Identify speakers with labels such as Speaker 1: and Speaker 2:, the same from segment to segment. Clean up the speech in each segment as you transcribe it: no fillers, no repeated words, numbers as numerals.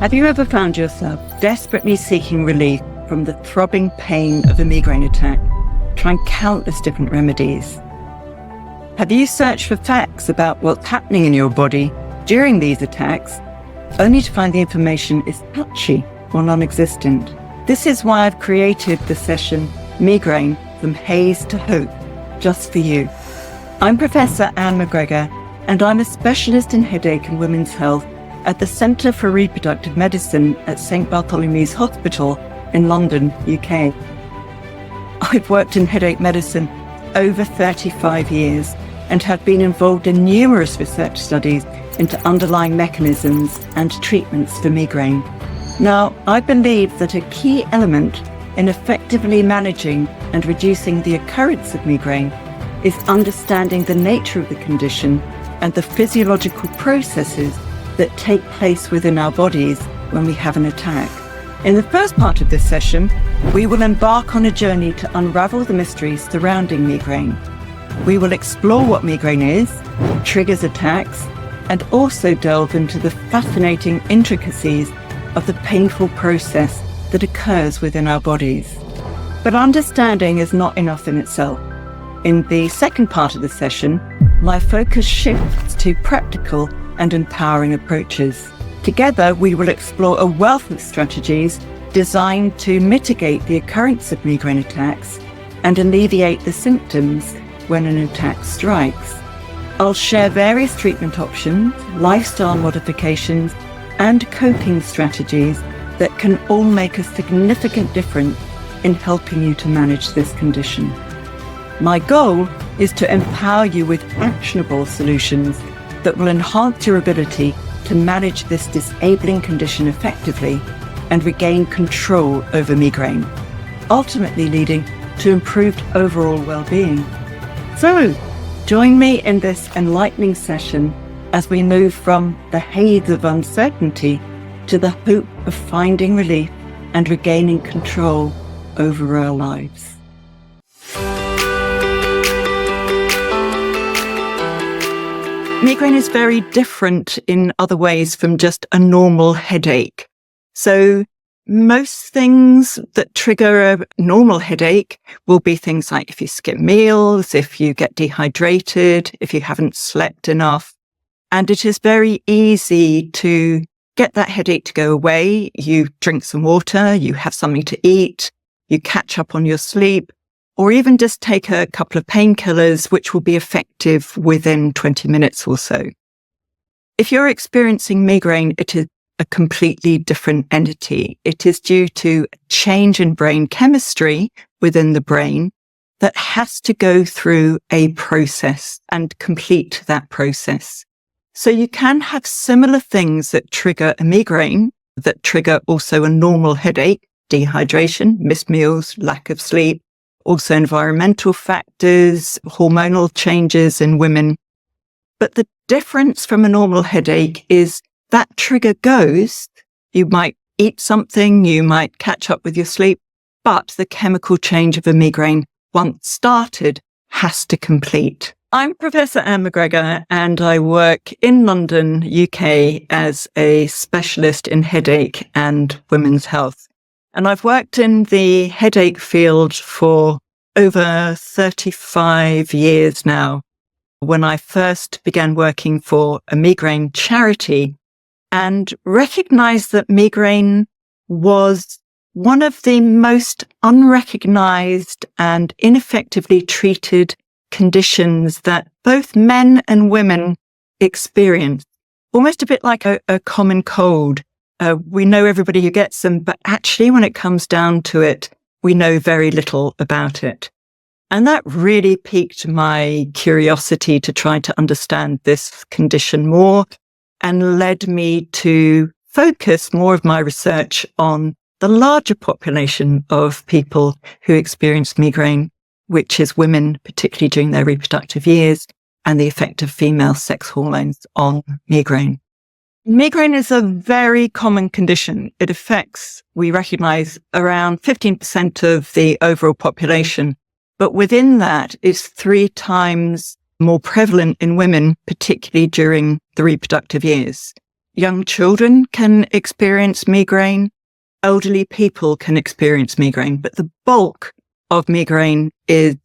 Speaker 1: Have you ever found yourself desperately seeking relief from the throbbing pain of a migraine attack, trying countless different remedies? Have you searched for facts about what's happening in your body during these attacks, only to find the information is patchy or non-existent? This is why I've created the session Migraine from Haze to Hope, just for you. I'm Professor Anne MacGregor, and I'm a specialist in headache and women's health at the Centre for Reproductive Medicine at St Bartholomew's Hospital in London, UK. I've worked in headache medicine over 35 years and have been involved in numerous research studies into underlying mechanisms and treatments for migraine. Now, I believe that a key element in effectively managing and reducing the occurrence of migraine is understanding the nature of the condition and the physiological processes that take place within our bodies when we have an attack. In the first part of this session, we will embark on a journey to unravel the mysteries surrounding migraine. We will explore what migraine is, triggers attacks, and also delve into the fascinating intricacies of the painful process that occurs within our bodies. But understanding is not enough in itself. In the second part of the session, my focus shifts to practical and empowering approaches. Together, we will explore a wealth of strategies designed to mitigate the occurrence of migraine attacks and alleviate the symptoms when an attack strikes. I'll share various treatment options, lifestyle modifications, and coping strategies that can all make a significant difference in helping you to manage this condition. My goal is to empower you with actionable solutions that will enhance your ability to manage this disabling condition effectively and regain control over migraine, ultimately leading to improved overall well-being. So, join me in this enlightening session as we move from the haze of uncertainty to the hope of finding relief and regaining control over our lives. Migraine is very different in other ways from just a normal headache. So most things that trigger a normal headache will be things like if you skip meals, if you get dehydrated, if you haven't slept enough. And it is very easy to get that headache to go away. You drink some water, you have something to eat, you catch up on your sleep, or even just take a couple of painkillers, which will be effective within 20 minutes or so. If you're experiencing migraine, it is a completely different entity. It is due to a change in brain chemistry within the brain that has to go through a process and complete that process. So you can have similar things that trigger a migraine, that trigger also a normal headache, dehydration, missed meals, lack of sleep, also environmental factors, hormonal changes in women. But the difference from a normal headache is that trigger goes, you might eat something, you might catch up with your sleep, but the chemical change of a migraine, once started, has to complete. I'm Professor Anne MacGregor, and I work in London, UK, as a specialist in headache and women's health. And I've worked in the headache field for over 35 years now. When I first began working for a migraine charity and recognized that migraine was one of the most unrecognized and ineffectively treated conditions that both men and women experience, almost a bit like a common cold. We know everybody who gets them, but actually when it comes down to it, we know very little about it. And that really piqued my curiosity to try to understand this condition more and led me to focus more of my research on the larger population of people who experience migraine, which is women, particularly during their reproductive years, and the effect of female sex hormones on migraine. Migraine is a very common condition. It affects, we recognize, around 15% of the overall population. But within that, it's 3 times more prevalent in women, particularly during the reproductive years. young children can experience migraine. Elderly people can experience migraine, but the bulk of migraine is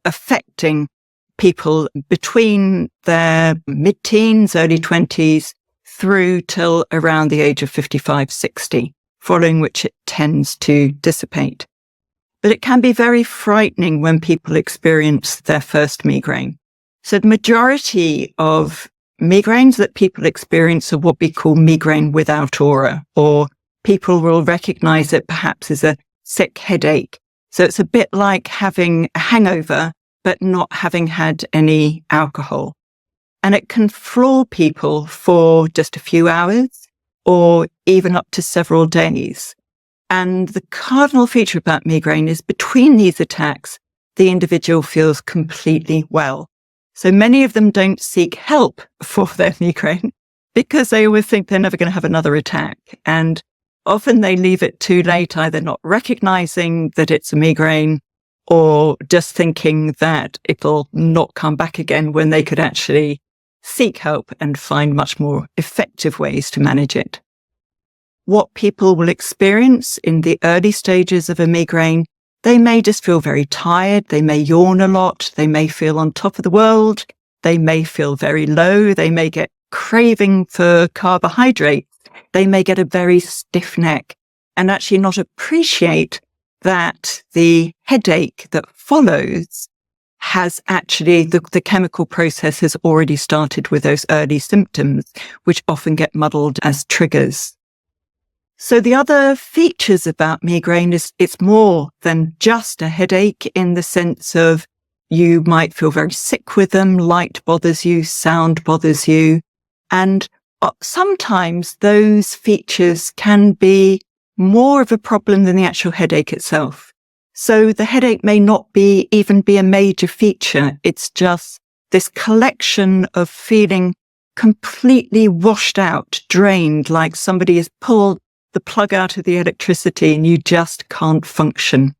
Speaker 1: affecting people between their mid-teens, early 20s, through till around the age of 55, 60, following which it tends to dissipate. But it can be very frightening when people experience their first migraine. So the majority of migraines that people experience are what we call migraine without aura, or people will recognize it perhaps as a sick headache. So it's a bit like having a hangover, but not having had any alcohol. And it can floor people for just a few hours or even up to several days. And the cardinal feature about migraine is between these attacks, the individual feels completely well. So many of them don't seek help for their migraine because they always think they're never going to have another attack. And often they leave it too late, either not recognizing that it's a migraine or just thinking that it'll not come back again when they could actually seek help and find much more effective ways to manage it. What people will experience in the early stages of a migraine, they may just feel very tired, they may yawn a lot, they may feel on top of the world, they may feel very low, they may get craving for carbohydrates, they may get a very stiff neck and actually not appreciate that the headache that follows has actually, the chemical process has already started with those early symptoms, which often get muddled as triggers. So the other features about migraine is it's more than just a headache in the sense of you might feel very sick with them, light bothers you, sound bothers you, and sometimes those features can be more of a problem than the actual headache itself. So the headache may not even be a major feature. It's just this collection of feeling completely washed out, drained, like somebody has pulled the plug out of the electricity and you just can't function.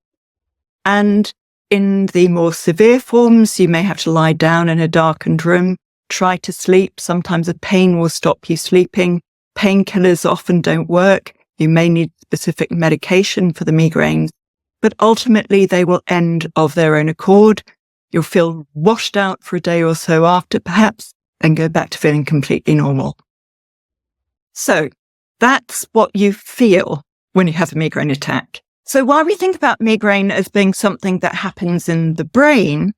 Speaker 1: And in the more severe forms, you may have to lie down in a darkened room, try to sleep. Sometimes the pain will stop you sleeping. Painkillers often don't work. You may need specific medication for the migraines, but ultimately they will end of their own accord. You'll feel washed out for a day or so after, perhaps, and go back to feeling completely normal. So that's what you feel when you have a migraine attack. So while we think about migraine as being something that happens in the brain,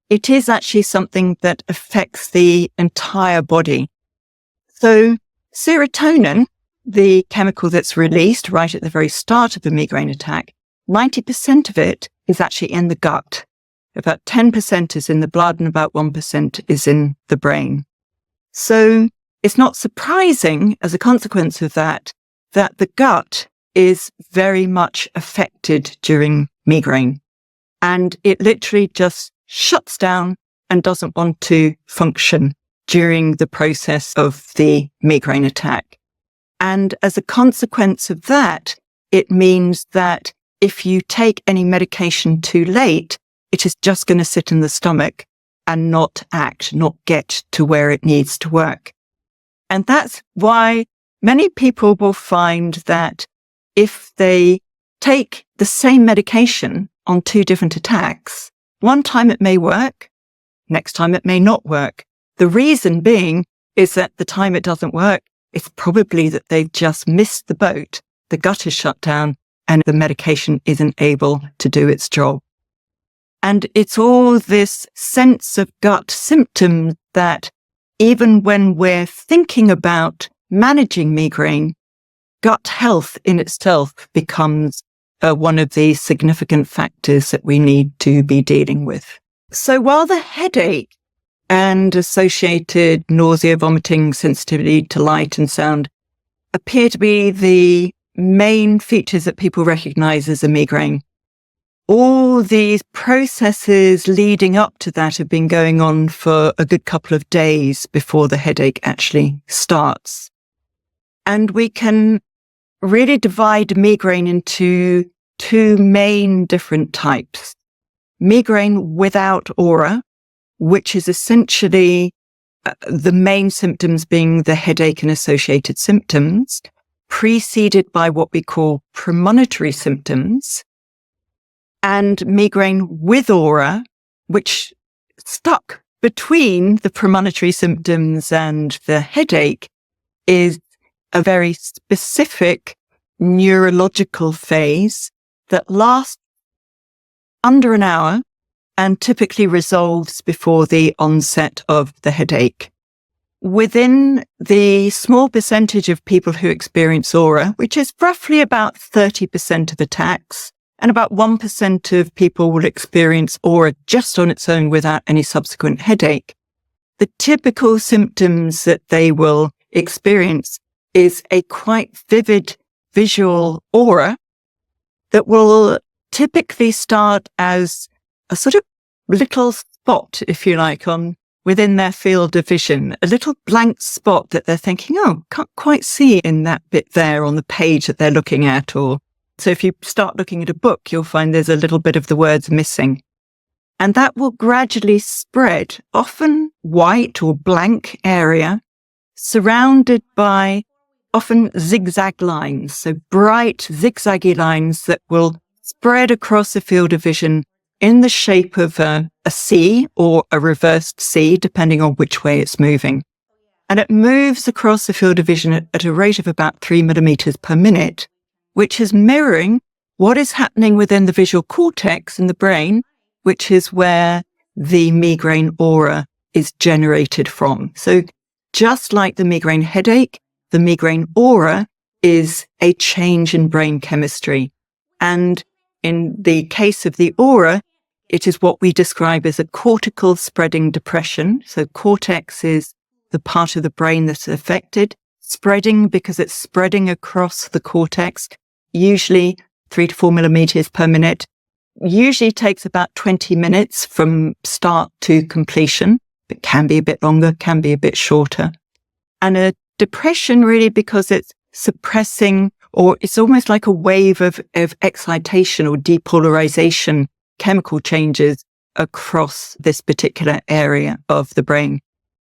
Speaker 1: it is actually something that affects the entire body. So serotonin, the chemical that's released right at the very start of a migraine attack, 90% of it is actually in the gut. About 10% is in the blood and about 1% is in the brain. So it's not surprising as a consequence of that the gut is very much affected during migraine. And it literally just shuts down and doesn't want to function during the process of the migraine attack. And as a consequence of that, it means that if you take any medication too late, it is just going to sit in the stomach and not act, not get to where it needs to work. And that's why many people will find that if they take the same medication on two different attacks, one time it may work, next time it may not work. The reason being is that the time it doesn't work, it's probably that they've just missed the boat. The gut is shut down and the medication isn't able to do its job. And it's all this sense of gut symptoms that even when we're thinking about managing migraine, gut health in itself becomes one of the significant factors that we need to be dealing with. So while the headache and associated nausea, vomiting, sensitivity to light and sound appear to be the main features that people recognize as a migraine, all these processes leading up to that have been going on for a good couple of days before the headache actually starts. And we can really divide migraine into two main different types. Migraine without aura, which is essentially the main symptoms being the headache and associated symptoms, preceded by what we call premonitory symptoms, and migraine with aura, which stuck between the premonitory symptoms and the headache, is a very specific neurological phase that lasts under an hour and typically resolves before the onset of the headache. Within the small percentage of people who experience aura, which is roughly about 30% of attacks, and about 1% of people will experience aura just on its own without any subsequent headache, the typical symptoms that they will experience is a quite vivid visual aura that will typically start as a sort of little spot, if you like, within their field of vision, a little blank spot that they're thinking, oh, can't quite see in that bit there on the page that they're looking at. Or so if you start looking at a book, you'll find there's a little bit of the words missing. And that will gradually spread, often white or blank area, surrounded by often zigzag lines, so bright zigzaggy lines that will spread across the field of vision in the shape of a C or a reversed C, depending on which way it's moving. And it moves across the field of vision at a rate of about 3 millimeters per minute, which is mirroring what is happening within the visual cortex in the brain, which is where the migraine aura is generated from. So just like the migraine headache, the migraine aura is a change in brain chemistry. And in the case of the aura, it is what we describe as a cortical spreading depression. So cortex is the part of the brain that's affected, spreading because it's spreading across the cortex, usually 3 to 4 millimeters per minute. Usually takes about 20 minutes from start to completion. It can be a bit longer, can be a bit shorter. And a depression really because it's suppressing, or it's almost like a wave of excitation or depolarization, chemical changes across this particular area of the brain.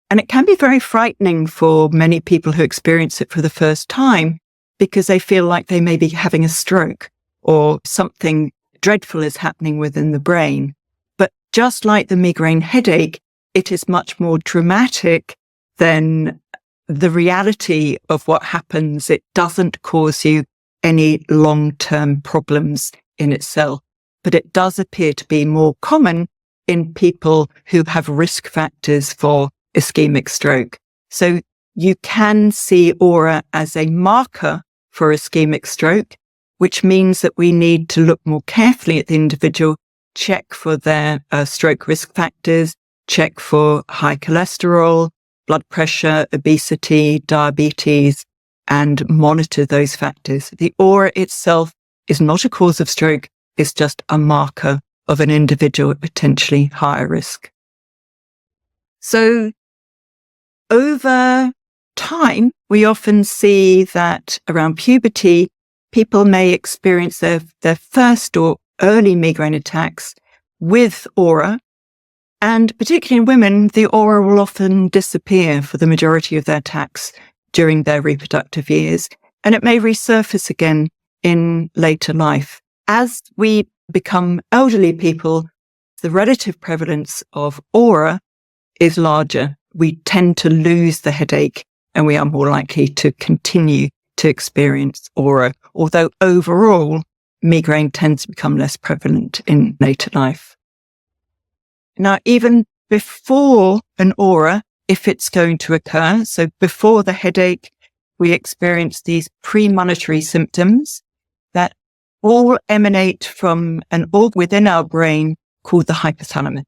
Speaker 1: And it can be very frightening for many people who experience it for the first time because they feel like they may be having a stroke or something dreadful is happening within the brain. But just like the migraine headache, it is much more dramatic than the reality of what happens. It doesn't cause you any long-term problems in itself, but it does appear to be more common in people who have risk factors for ischemic stroke. So you can see aura as a marker for ischemic stroke, which means that we need to look more carefully at the individual, check for their stroke risk factors, check for high cholesterol, blood pressure, obesity, diabetes, and monitor those factors. The aura itself is not a cause of stroke. It's just a marker of an individual at potentially higher risk. So over time, we often see that around puberty, people may experience their first or early migraine attacks with aura. And particularly in women, the aura will often disappear for the majority of their attacks during their reproductive years. And it may resurface again in later life. As we become elderly people, the relative prevalence of aura is larger. We tend to lose the headache and we are more likely to continue to experience aura, although overall, migraine tends to become less prevalent in later life. Now, even before an aura, if it's going to occur, so before the headache, we experience these premonitory symptoms that all emanate from an organ within our brain called the hypothalamus.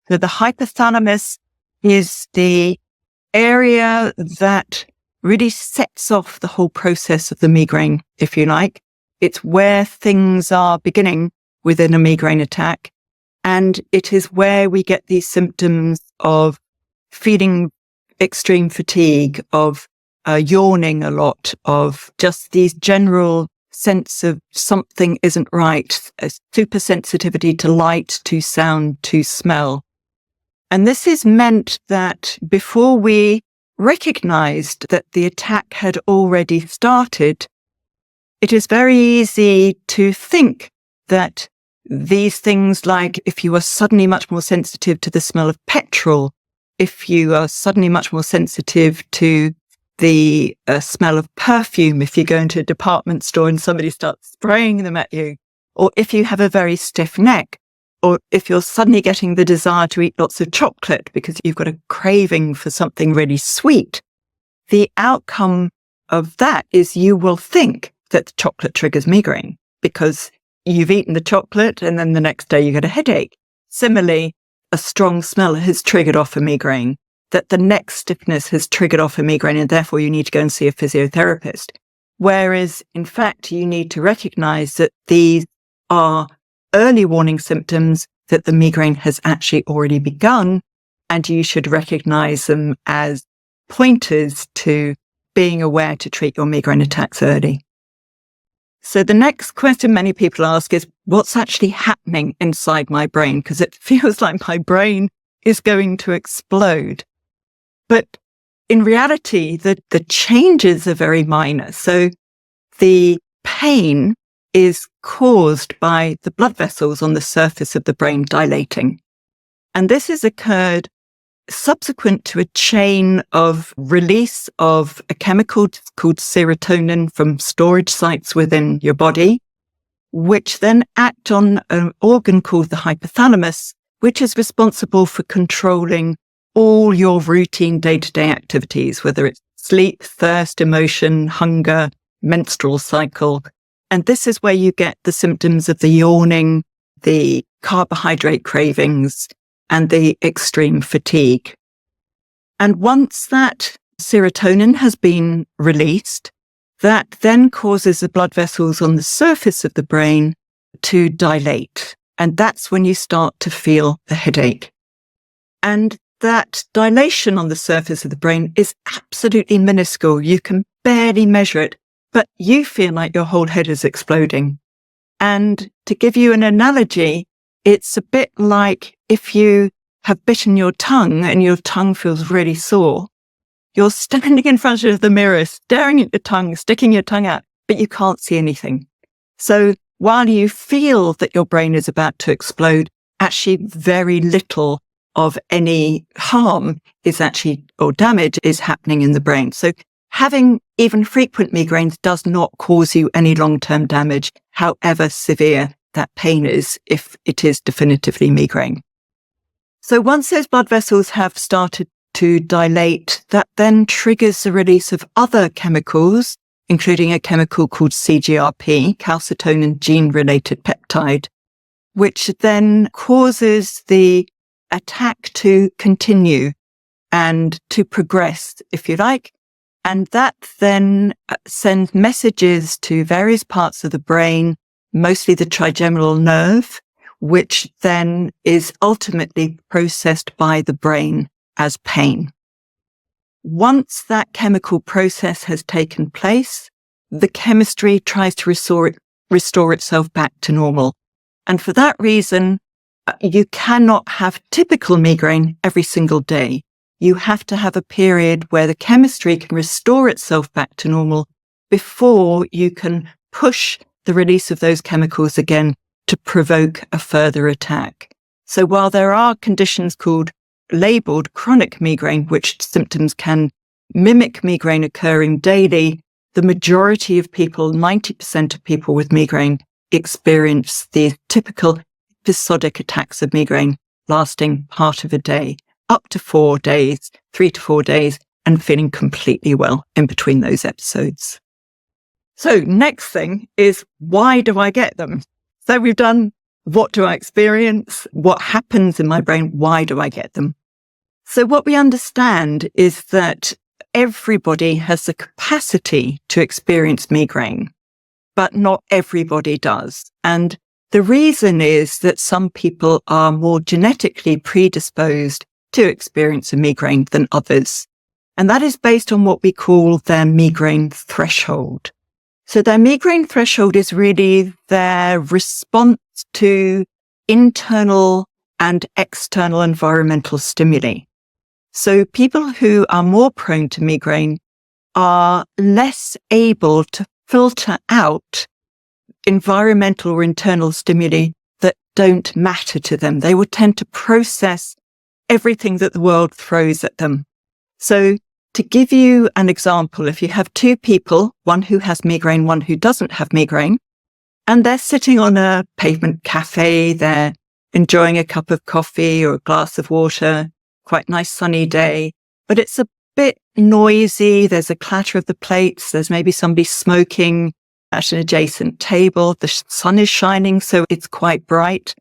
Speaker 1: So the hypothalamus is the area that really sets off the whole process of the migraine, if you like. It's where things are beginning within a migraine attack. And it is where we get these symptoms of feeling extreme fatigue, of yawning a lot, of just these general sense of something isn't right, a super sensitivity to light, to sound, to smell. And this is meant that before we recognized that the attack had already started, it is very easy to think that these things, like if you are suddenly much more sensitive to the smell of petrol, if you are suddenly much more sensitive to the smell of perfume, if you go into a department store and somebody starts spraying them at you, or if you have a very stiff neck, or if you're suddenly getting the desire to eat lots of chocolate because you've got a craving for something really sweet, the outcome of that is you will think that the chocolate triggers migraine because you've eaten the chocolate and then the next day you get a headache. Similarly, a strong smell has triggered off a migraine, that the neck stiffness has triggered off a migraine, and therefore you need to go and see a physiotherapist. Whereas, in fact, you need to recognize that these are early warning symptoms that the migraine has actually already begun, and you should recognize them as pointers to being aware to treat your migraine attacks early. So the next question many people ask is, what's actually happening inside my brain? Because it feels like my brain is going to explode. But in reality, the changes are very minor. So the pain is caused by the blood vessels on the surface of the brain dilating. And this has occurred subsequent to a chain of release of a chemical called serotonin from storage sites within your body, which then act on an organ called the hypothalamus, which is responsible for controlling all your routine day-to-day activities, whether it's sleep, thirst, emotion, hunger, menstrual cycle. And this is where you get the symptoms of the yawning, the carbohydrate cravings, and the extreme fatigue. And once that serotonin has been released, that then causes the blood vessels on the surface of the brain to dilate. And that's when you start to feel the headache. And that dilation on the surface of the brain is absolutely minuscule. You can barely measure it, but you feel like your whole head is exploding. And to give you an analogy, it's a bit like if you have bitten your tongue and your tongue feels really sore. You're standing in front of the mirror, staring at your tongue, sticking your tongue out, but you can't see anything. So while you feel that your brain is about to explode, actually very little of any harm is actually, or damage is happening in the brain. So having even frequent migraines does not cause you any long-term damage, however severe that pain is, if it is definitively migraine. So once those blood vessels have started to dilate, that then triggers the release of other chemicals, including a chemical called CGRP, calcitonin gene-related peptide, which then causes the attack to continue and to progress, if you like. And that then sends messages to various parts of the brain, mostly the trigeminal nerve, which then is ultimately processed by the brain as pain. Once that chemical process has taken place, the chemistry tries to restore itself back to normal. And for that reason, you cannot have typical migraine every single day. You have to have a period where the chemistry can restore itself back to normal before you can push the release of those chemicals again to provoke a further attack. So while there are conditions labeled chronic migraine, which symptoms can mimic migraine occurring daily, the majority of people, 90% of people with migraine, experience the typical episodic attacks of migraine lasting part of a day, up to 4 days, 3 to 4 days, and feeling completely well in between those episodes. So next thing is, why do I get them? So we've done, what do I experience? What happens in my brain? Why do I get them? So what we understand is that everybody has the capacity to experience migraine, but not everybody does. And the reason is that some people are more genetically predisposed to experience a migraine than others. And that is based on what we call their migraine threshold. So their migraine threshold is really their response to internal and external environmental stimuli. So people who are more prone to migraine are less able to filter out environmental or internal stimuli that don't matter to them. They will tend to process everything that the world throws at them. So to give you an example, if you have two people, one who has migraine, one who doesn't have migraine, and they're sitting on a pavement cafe, they're enjoying a cup of coffee or a glass of water, quite nice sunny day, but it's a bit noisy. There's a clatter of the plates. There's maybe somebody smoking at an adjacent table. The sun is shining, so it's quite bright.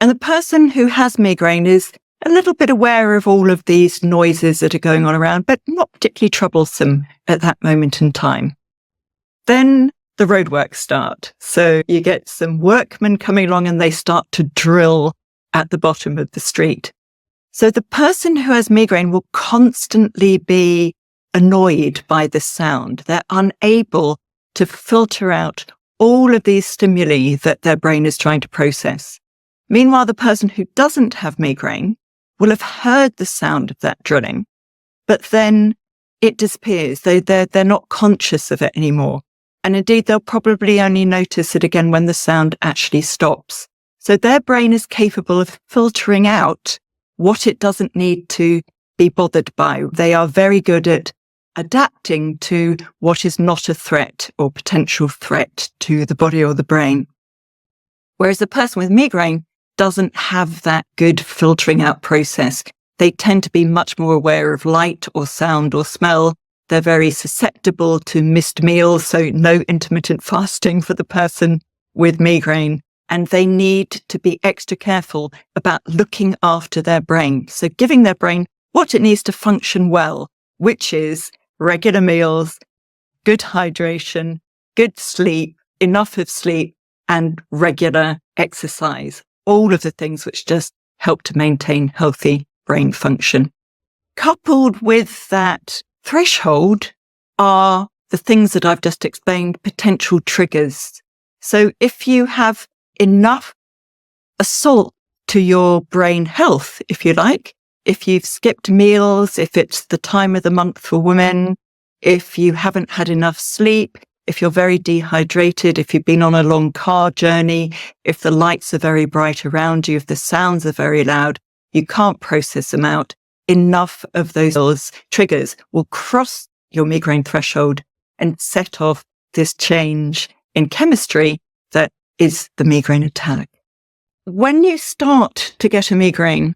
Speaker 1: And the person who has migraine is a little bit aware of all of these noises that are going on around, but not particularly troublesome at that moment in time. Then the roadworks start. So you get some workmen coming along and they start to drill at the bottom of the street. So the person who has migraine will constantly be annoyed by the sound. They're unable to filter out all of these stimuli that their brain is trying to process. Meanwhile, the person who doesn't have migraine will have heard the sound of that drilling, but then it disappears. They're not conscious of it anymore. And indeed, they'll probably only notice it again when the sound actually stops. So their brain is capable of filtering out what it doesn't need to be bothered by. They are very good at adapting to what is not a threat or potential threat to the body or the brain. Whereas the person with migraine doesn't have that good filtering out process. They tend to be much more aware of light or sound or smell. They're very susceptible to missed meals, so no intermittent fasting for the person with migraine. And they need to be extra careful about looking after their brain. So giving their brain what it needs to function well, which is regular meals, good hydration, good sleep, enough of sleep, and regular exercise. All of the things which just help to maintain healthy brain function. Coupled with that threshold are the things that I've just explained, potential triggers. So if you have enough assault to your brain health, if you like, if you've skipped meals, if it's the time of the month for women, if you haven't had enough sleep, if you're very dehydrated, if you've been on a long car journey, if the lights are very bright around you, if the sounds are very loud, you can't process them out. Enough of those triggers will cross your migraine threshold and set off this change in chemistry that is the migraine attack. When you start to get a migraine,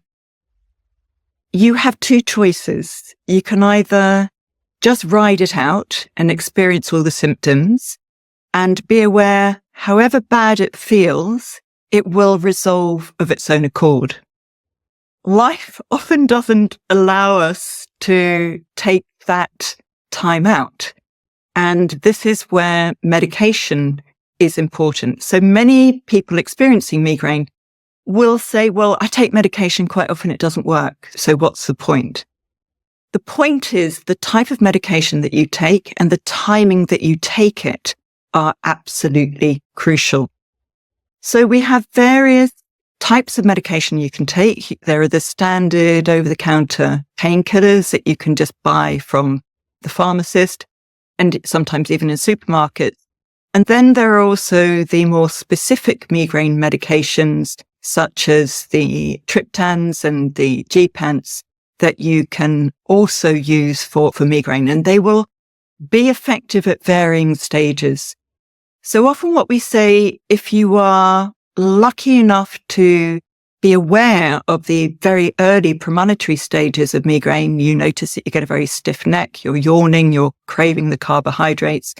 Speaker 1: you have two choices. You can either just ride it out and experience all the symptoms and be aware, however bad it feels, it will resolve of its own accord. Life often doesn't allow us to take that time out. And this is where medication is important. So many people experiencing migraine will say, well, I take medication quite often, it doesn't work. So what's the point? The point is the type of medication that you take and the timing that you take it are absolutely crucial. So we have various types of medication you can take. There are the standard over-the-counter painkillers that you can just buy from the pharmacist and sometimes even in supermarkets. And then there are also the more specific migraine medications, such as the triptans and the Gepants, that you can also use for migraine, and they will be effective at varying stages. So often what we say, if you are lucky enough to be aware of the very early premonitory stages of migraine, you notice that you get a very stiff neck, you're yawning, you're craving the carbohydrates.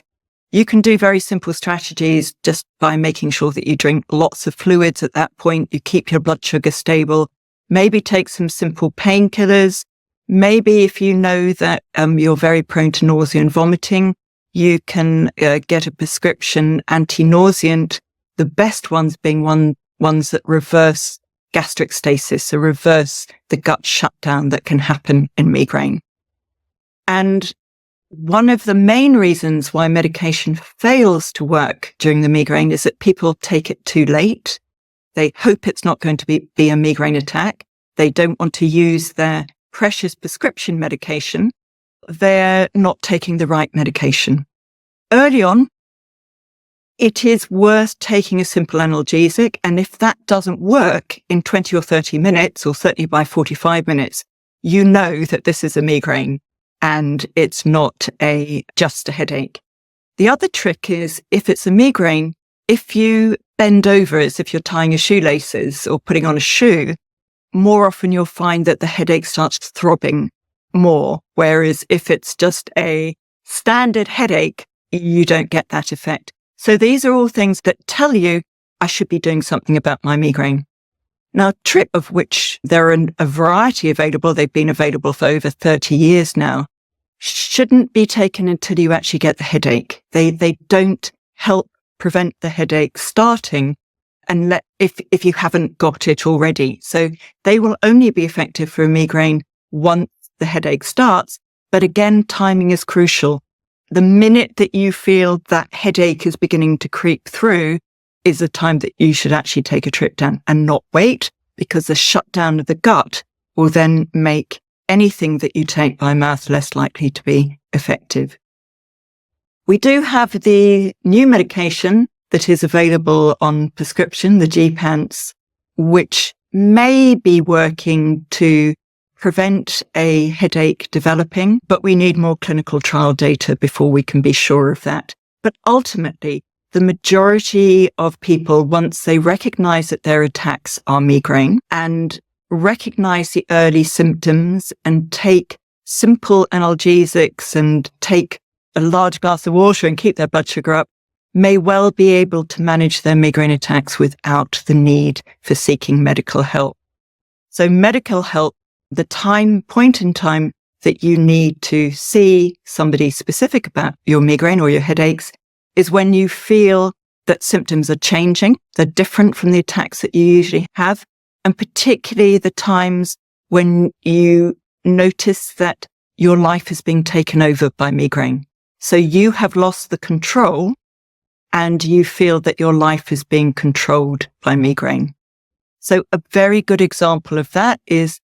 Speaker 1: You can do very simple strategies just by making sure that you drink lots of fluids at that point. You keep your blood sugar stable. Maybe take some simple painkillers. Maybe if you know that you're very prone to nausea and vomiting, you can get a prescription anti-nauseant. The best ones being ones that reverse gastric stasis, so reverse the gut shutdown that can happen in migraine. And one of the main reasons why medication fails to work during the migraine is that people take it too late. They hope it's not going to be a migraine attack. They don't want to use their precious prescription medication. They're not taking the right medication. Early on, it is worth taking a simple analgesic. And if that doesn't work in 20 or 30 minutes, or certainly by 45 minutes, you know that this is a migraine and it's not just a headache. The other trick is, if it's a migraine, if you bend over as if you're tying your shoelaces or putting on a shoe, more often you'll find that the headache starts throbbing more. Whereas if it's just a standard headache, you don't get that effect. So these are all things that tell you I should be doing something about my migraine. Now, trip, of which there are a variety available, they've been available for over 30 years now, shouldn't be taken until you actually get the headache. They don't help prevent the headache starting if you haven't got it already. So they will only be effective for a migraine once the headache starts. But again, timing is crucial. The minute that you feel that headache is beginning to creep through is the time that you should actually take a triptan and not wait, because the shutdown of the gut will then make anything that you take by mouth less likely to be effective. We do have the new medication that is available on prescription, the GPANTs, which may be working to prevent a headache developing, but we need more clinical trial data before we can be sure of that. But ultimately, the majority of people, once they recognize that their attacks are migraine and recognize the early symptoms and take simple analgesics and take a large glass of water and keep their blood sugar up, may well be able to manage their migraine attacks without the need for seeking medical help. So medical help, the point in time that you need to see somebody specific about your migraine or your headaches, is when you feel that symptoms are changing, they're different from the attacks that you usually have, and particularly the times when you notice that your life is being taken over by migraine. So you have lost the control and you feel that your life is being controlled by migraine. So a very good example of that is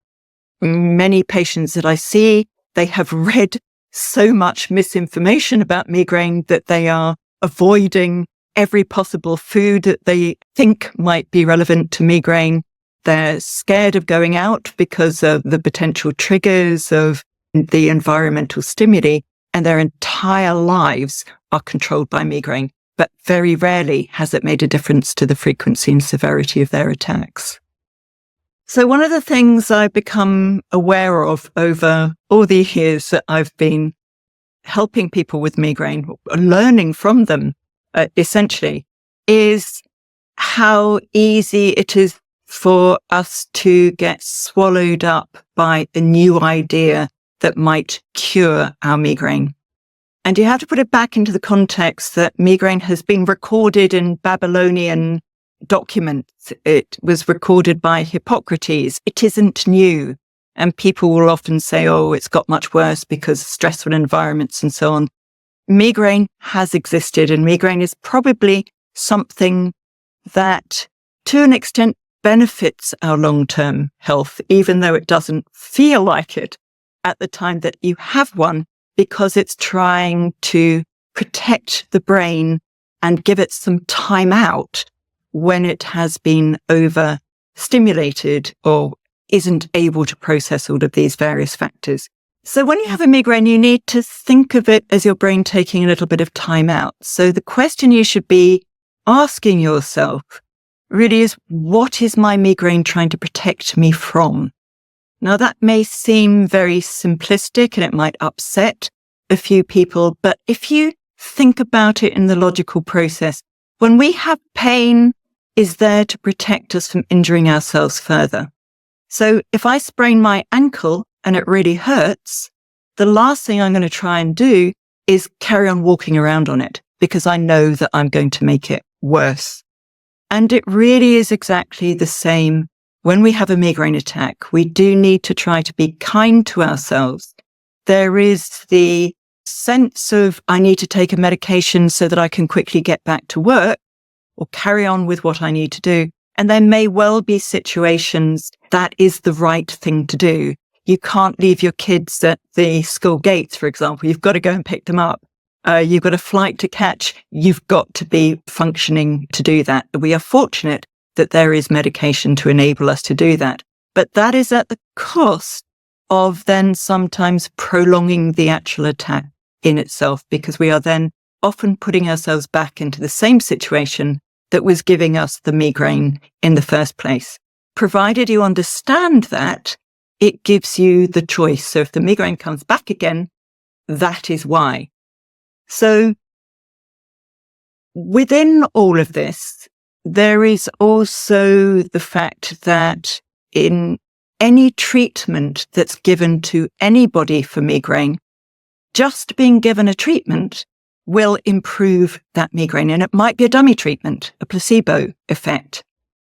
Speaker 1: many patients that I see, they have read so much misinformation about migraine that they are avoiding every possible food that they think might be relevant to migraine. They're scared of going out because of the potential triggers of the environmental stimuli, and their entire lives are controlled by migraine. But very rarely has it made a difference to the frequency and severity of their attacks. So one of the things I've become aware of over all the years that I've been helping people with migraine, learning from them, essentially, is how easy it is for us to get swallowed up by a new idea that might cure our migraine. And you have to put it back into the context that migraine has been recorded in Babylonian documents. It was recorded by Hippocrates. It isn't new. And people will often say, oh, it's got much worse because of stressful environments and so on. Migraine has existed, and migraine is probably something that, to an extent, benefits our long-term health, even though it doesn't feel like it at the time that you have one, because it's trying to protect the brain and give it some time out when it has been overstimulated or isn't able to process all of these various factors. So when you have a migraine, you need to think of it as your brain taking a little bit of time out. So the question you should be asking yourself really is, what is my migraine trying to protect me from? Now, that may seem very simplistic and it might upset a few people, but if you think about it in the logical process, when we have pain, is there to protect us from injuring ourselves further. So if I sprain my ankle and it really hurts, the last thing I'm going to try and do is carry on walking around on it, because I know that I'm going to make it worse. And it really is exactly the same when we have a migraine attack. We do need to try to be kind to ourselves. There is the sense of, I need to take a medication so that I can quickly get back to work or carry on with what I need to do. And there may well be situations that is the right thing to do. You can't leave your kids at the school gates, for example. You've got to go and pick them up. You've got a flight to catch. You've got to be functioning to do that. We are fortunate that there is medication to enable us to do that. But that is at the cost of then sometimes prolonging the actual attack in itself, because we are then often putting ourselves back into the same situation that was giving us the migraine in the first place. Provided you understand that, it gives you the choice. So if the migraine comes back again, that is why. So within all of this, there is also the fact that in any treatment that's given to anybody for migraine, just being given a treatment will improve that migraine. And it might be a dummy treatment, a placebo effect.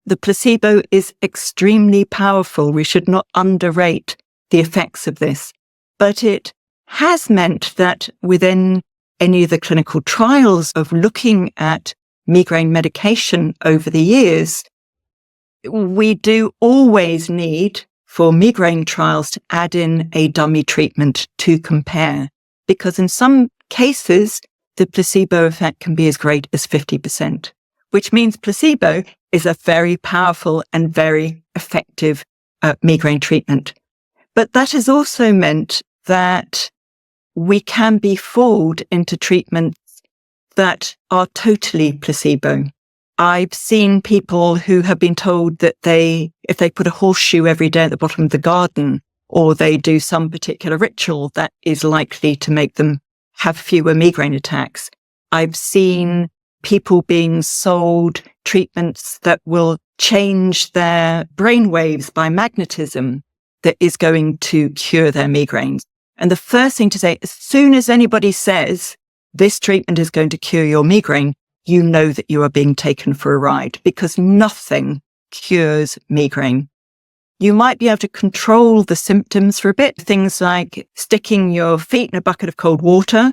Speaker 1: The placebo is extremely powerful. We should not underrate the effects of this. But it has meant that within any of the clinical trials of looking at migraine medication over the years, we do always need for migraine trials to add in a dummy treatment to compare, because in some cases, the placebo effect can be as great as 50%, which means placebo is a very powerful and very effective migraine treatment. But that has also meant that we can be fooled into treatments that are totally placebo. I've seen people who have been told that if they put a horseshoe every day at the bottom of the garden, or they do some particular ritual, that is likely to make them have fewer migraine attacks. I've seen people being sold treatments that will change their brain waves by magnetism that is going to cure their migraines. And the first thing to say, as soon as anybody says this treatment is going to cure your migraine, you know that you are being taken for a ride, because nothing cures migraine. You might be able to control the symptoms for a bit. Things like sticking your feet in a bucket of cold water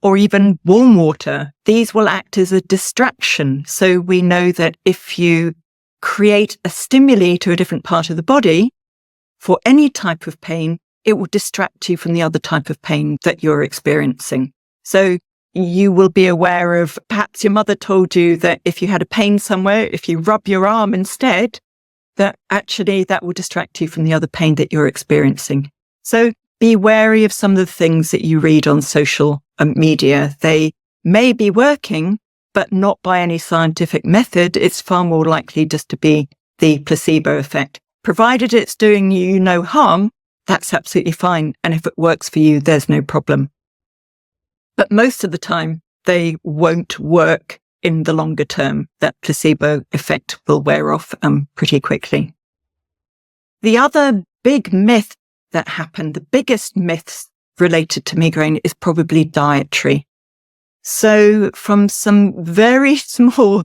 Speaker 1: or even warm water. These will act as a distraction. So we know that if you create a stimuli to a different part of the body for any type of pain, it will distract you from the other type of pain that you're experiencing. So you will be aware of, perhaps your mother told you that if you had a pain somewhere, if you rub your arm instead, that actually that will distract you from the other pain that you're experiencing. So be wary of some of the things that you read on social media. They may be working, but not by any scientific method. It's far more likely just to be the placebo effect. Provided it's doing you no harm, that's absolutely fine. And if it works for you, there's no problem. But most of the time, they won't work in the longer term. That placebo effect will wear off pretty quickly. The other big myth that happened, the biggest myths related to migraine, is probably dietary. So from some very small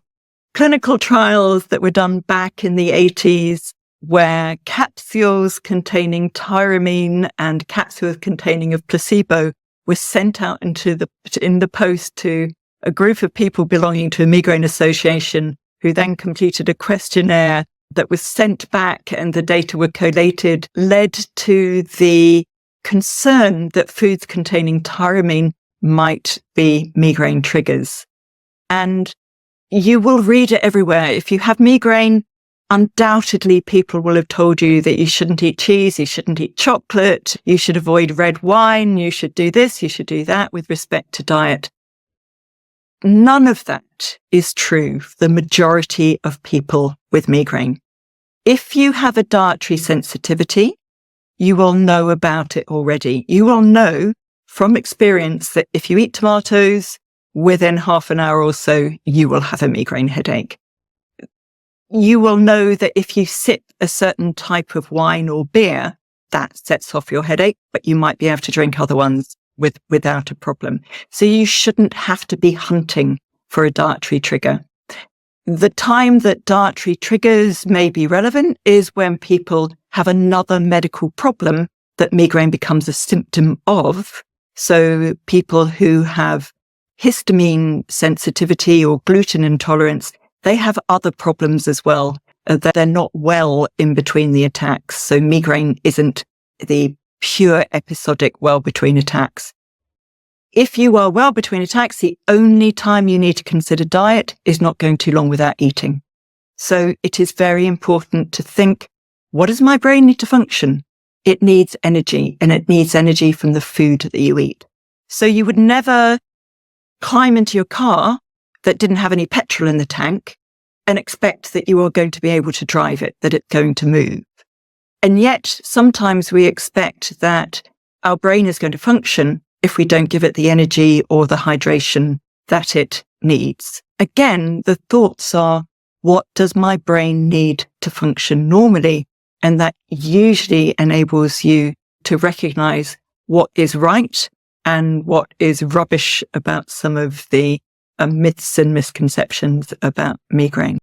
Speaker 1: clinical trials that were done back in the 80s, where capsules containing tyramine and capsules containing of placebo were sent out in the post to a group of people belonging to a migraine association, who then completed a questionnaire that was sent back and the data were collated, led to the concern that foods containing tyramine might be migraine triggers. And you will read it everywhere. If you have migraine, undoubtedly people will have told you that you shouldn't eat cheese, you shouldn't eat chocolate, you should avoid red wine, you should do this, you should do that with respect to diet. None of that is true for the majority of people with migraine. If you have a dietary sensitivity, you will know about it already. You will know from experience that if you eat tomatoes, within half an hour or so, you will have a migraine headache. You will know that if you sip a certain type of wine or beer, that sets off your headache, but you might be able to drink other ones without a problem. So you shouldn't have to be hunting for a dietary trigger. The time that dietary triggers may be relevant is when people have another medical problem that migraine becomes a symptom of. So people who have histamine sensitivity or gluten intolerance, they have other problems as well. they're not well in between the attacks. So migraine isn't the pure episodic well between attacks. If you are well between attacks, the only time you need to consider diet is not going too long without eating. So it is very important to think, what does my brain need to function? It needs energy, and it needs energy from the food that you eat. So you would never climb into your car that didn't have any petrol in the tank and expect that you are going to be able to drive it, that it's going to move. And yet sometimes we expect that our brain is going to function if we don't give it the energy or the hydration that it needs. Again, the thoughts are, what does my brain need to function normally? And that usually enables you to recognize what is right and what is rubbish about some of the myths and misconceptions about migraine.